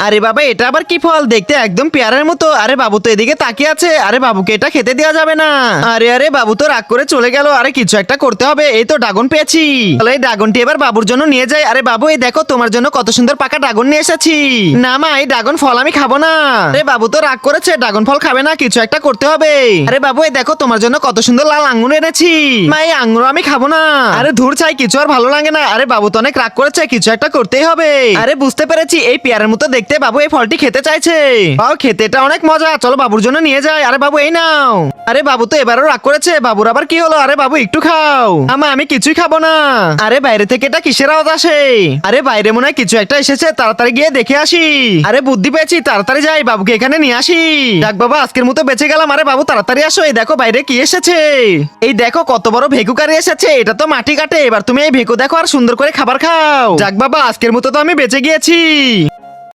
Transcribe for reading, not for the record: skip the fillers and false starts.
আরে বাবা এটা আবার কি ফল, দেখতে একদম পেয়ারের মতো। আরে বাবু তো এদিকে তাকিয়ে আছে, আরে বাবুকে এটা খেতে দেওয়া যাবে না। আরে আরে বাবু তো রাগ করে চলে গেল, আরে কিছু একটা করতে হবে। এই তো ড্রাগন পেয়েছি, তাহলে এই ড্রাগনটি এবার বাবুর জন্য নিয়ে যাই। আরে বাবু এই দেখো তোমার জন্য কত সুন্দর পাকা ড্রাগন নিয়ে এসেছি। না মা এই ড্রাগন ফল আমি খাবো না। আরে বাবু তো রাগ করেছে, ড্রাগন ফল খাবে না, কিছু একটা করতে হবে। আরে বাবু এই দেখো তোমার জন্য কত সুন্দর লাল আঙ্গুর এনেছি। মা এই আঙ্গুর আমি খাবো না। আরে ধুর চাই, কিছু আর ভালো লাগে না। আরে বাবু তো অনেক রাগ করেছে, কিছু একটা করতেই হবে। আরে বুঝতে পেরেছি, এই পেয়ারের মতো দেখতে বাবু এই ফলটি খেতে চাইছে। বাবু খেতে এটা অনেক মজা, চলো বাবুর জন্য নিয়ে যাই। আরে বাবু এই নাও। আরে বাবু তো এবারও রাগ করেছে, বাবুর আবার কি হলো? আরে বাবু একটু খাও। আমি কিছুই খাবো না। আরে বাইরে থেকে এটা কিসের আওয়াজ আসে? আরে বাইরে মনে হয় কিছু একটা এসেছে, তাড়াতাড়ি গিয়ে দেখে আসি। আরে বুদ্ধি পেয়েছি, তাড়াতাড়ি যাই, বাবুকে এখানে নিয়ে আসি। যাক বাবা আজকের মতো বেঁচে গেলাম। আরে বাবু তাড়াতাড়ি আসো, এই দেখো বাইরে কি এসেছে। এই দেখো কত বড় ভেকুকারি এসেছে, এটা তো মাটি কাটে। এবার তুমি এই ভেকু দেখো আর সুন্দর করে খাবার খাও। যাক বাবা আজকের মতো তো আমি বেঁচে গিয়েছি।